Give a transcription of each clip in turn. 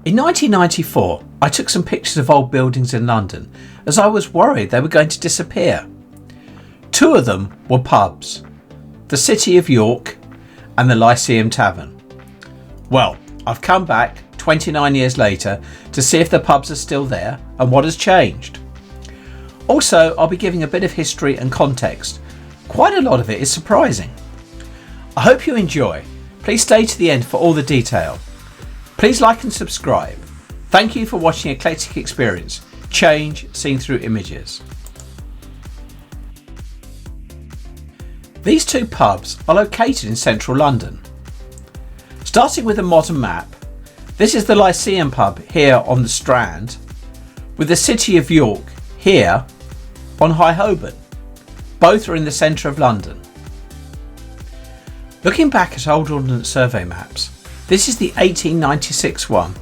In 1994, I took some pictures of old buildings in London as I was worried they were going to disappear. Two of them were pubs, the Cittie of Yorke and the Lyceum Tavern. Well, I've come back 29 years later to see if the pubs are still there and what has changed. Also, I'll be giving a bit of history and context. Quite a lot of it is surprising. I hope you enjoy. Please stay to the end for all the detail. Please like and subscribe. Thank you for watching Eclectic Experience, change seen through images. These two pubs are located in central London. Starting with a modern map, this is the Lyceum pub here on the Strand, with the Cittie of Yorke here on High Holborn. Both are in the centre of London. Looking back at old ordnance survey maps, this is the 1896 one,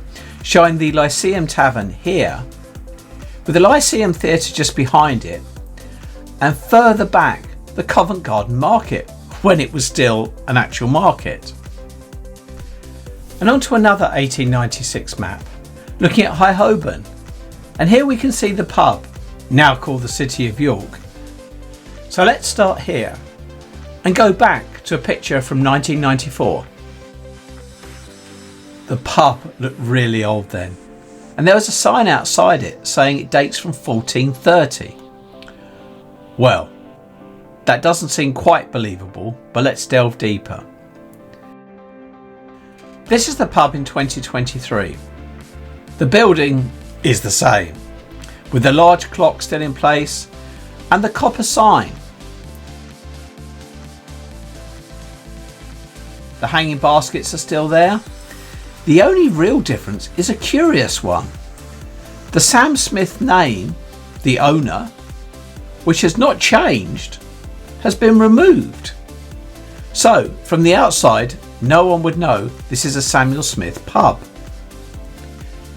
showing the Lyceum Tavern here, with the Lyceum Theatre just behind it, and further back the Covent Garden market, when it was still an actual market. And on to another 1896 map, looking at High Holborn, and here we can see the pub, now called the Cittie of Yorke. So let's start here and go back to a picture from 1994. The pub looked really old then, and there was a sign outside it saying it dates from 1430. Well, that doesn't seem quite believable, but let's delve deeper. This is the pub in 2023. The building is the same, with the large clock still in place and the copper sign. The hanging baskets are still there. The only real difference is a curious one. The Sam Smith name, the owner, which has not changed, has been removed. So from the outside, no one would know this is a Samuel Smith pub.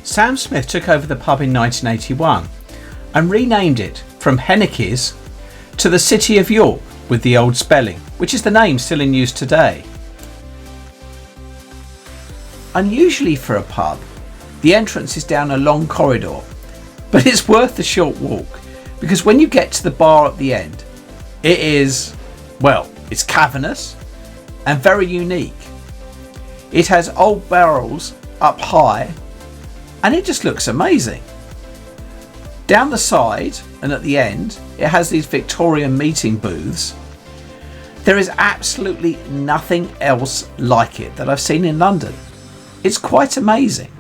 Sam Smith took over the pub in 1981 and renamed it from Henneke's to the Cittie of Yorke with the old spelling, which is the name still in use today. Unusually for a pub, the entrance is down a long corridor, but it's worth the short walk because when you get to the bar at the end, it is, well, it's cavernous and very unique. It has old barrels up high and it just looks amazing. Down the side and at the end, it has these Victorian meeting booths. There is absolutely nothing else like it that I've seen in London. It's quite amazing.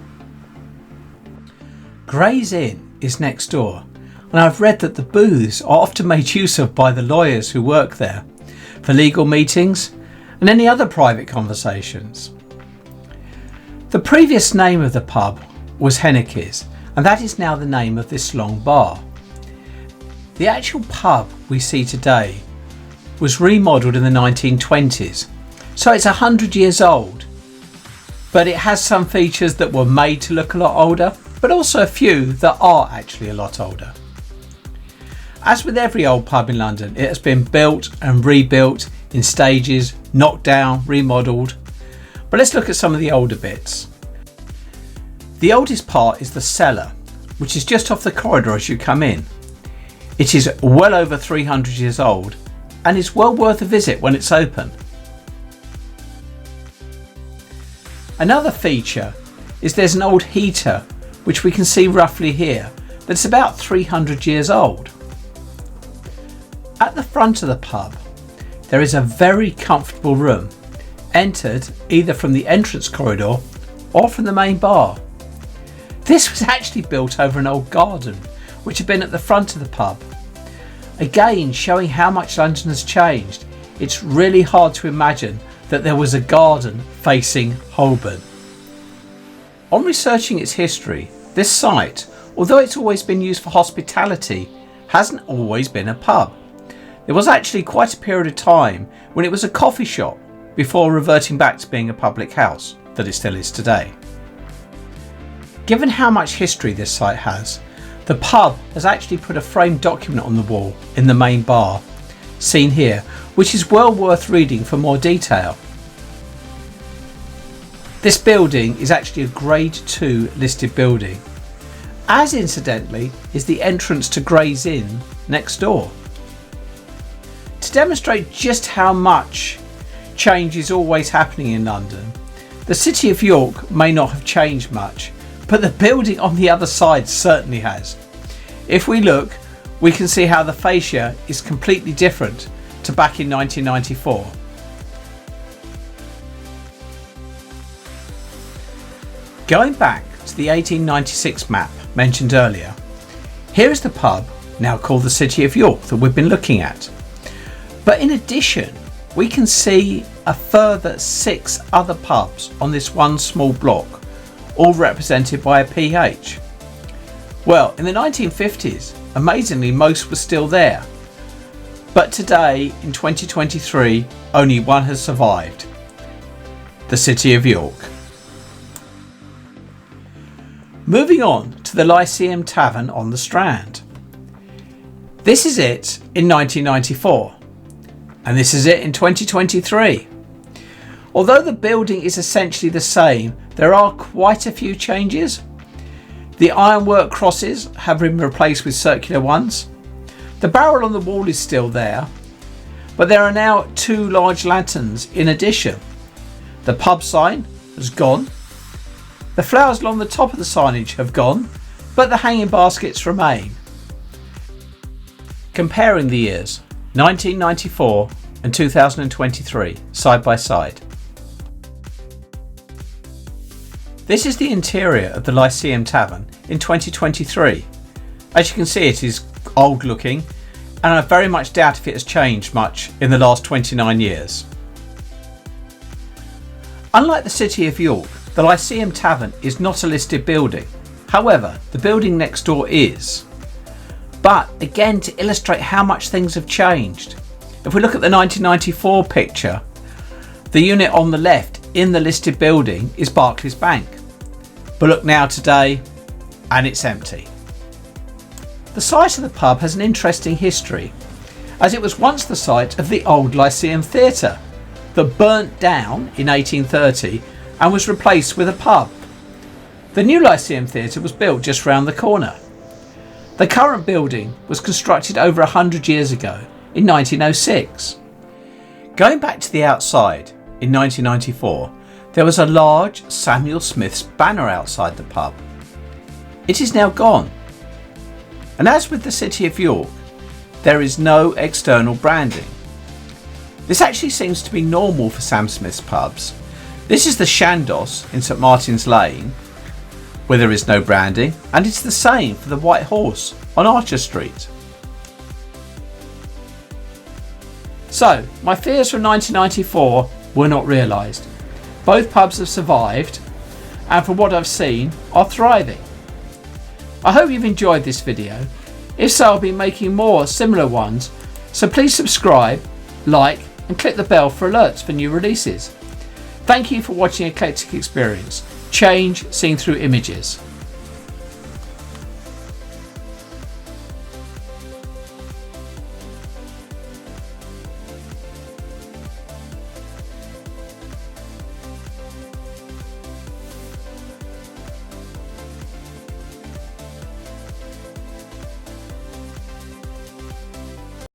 Gray's Inn is next door, and I've read that the booths are often made use of by the lawyers who work there for legal meetings and any other private conversations. The previous name of the pub was Henneke's, and that is now the name of this long bar. The actual pub we see today was remodelled in the 1920s, so it's 100 years old. But it has some features that were made to look a lot older, but also a few that are actually a lot older. As with every old pub in London, it has been built and rebuilt in stages, knocked down, remodelled. But let's look at some of the older bits. The oldest part is the cellar, which is just off the corridor as you come in. It is well over 300 years old and is well worth a visit when it's open. Another feature is there's an old heater, which we can see roughly here, that's about 300 years old. At the front of the pub, there is a very comfortable room, entered either from the entrance corridor or from the main bar. This was actually built over an old garden, which had been at the front of the pub. Again, showing how much London has changed. It's really hard to imagine that there was a garden facing Holborn. On researching its history, this site, although it's always been used for hospitality, hasn't always been a pub. There was actually quite a period of time when it was a coffee shop before reverting back to being a public house that it still is today. Given how much history this site has, the pub has actually put a framed document on the wall in the main bar, seen here, which is well worth reading for more detail. This building is actually a Grade 2 listed building, as incidentally is the entrance to Gray's Inn next door. To demonstrate just how much change is always happening in London, the City of Yorke may not have changed much, but the building on the other side certainly has. If we look, we can see how the fascia is completely different to back in 1994. Going back to the 1896 map mentioned earlier, here is the pub, now called the City of Yorke, that we've been looking at. But in addition, we can see a further 6 other pubs on this one small block, all represented by a PH. Well, in the 1950s, amazingly most were still there. But today, in 2023, only one has survived. The City of Yorke. Moving on to the Lyceum Tavern on the Strand. This is it in 1994, and this is it in 2023. Although the building is essentially the same, there are quite a few changes. The ironwork crosses have been replaced with circular ones. The barrel on the wall is still there, but there are now 2 large lanterns in addition. The pub sign has gone. The flowers along the top of the signage have gone, but the hanging baskets remain. Comparing the years 1994 and 2023 side by side. This is the interior of the Lyceum Tavern in 2023. As you can see, it is old looking, and I very much doubt if it has changed much in the last 29 years. Unlike the City of Yorke, the Lyceum Tavern is not a listed building. However, the building next door is. But again, to illustrate how much things have changed, if we look at the 1994 picture, the unit on the left in the listed building is Barclays Bank. But look now today, and it's empty. The site of the pub has an interesting history, as it was once the site of the old Lyceum Theatre that burnt down in 1830 and was replaced with a pub. The new Lyceum Theatre was built just round the corner. The current building was constructed over 100 years ago in 1906. Going back to the outside, in 1994, there was a large Samuel Smith's banner outside the pub. It is now gone. And as with the City of Yorke, there is no external branding. This actually seems to be normal for Sam Smith's pubs. This is the Chandos in St Martin's Lane, where there is no branding, and it's the same for the White Horse on Archer Street. So, my fears from 1994 were not realised. Both pubs have survived, and from what I've seen, are thriving. I hope you've enjoyed this video. If so, I'll be making more similar ones, so please subscribe, like, and click the bell for alerts for new releases. Thank you for watching Eclectic Experience, change seen through images.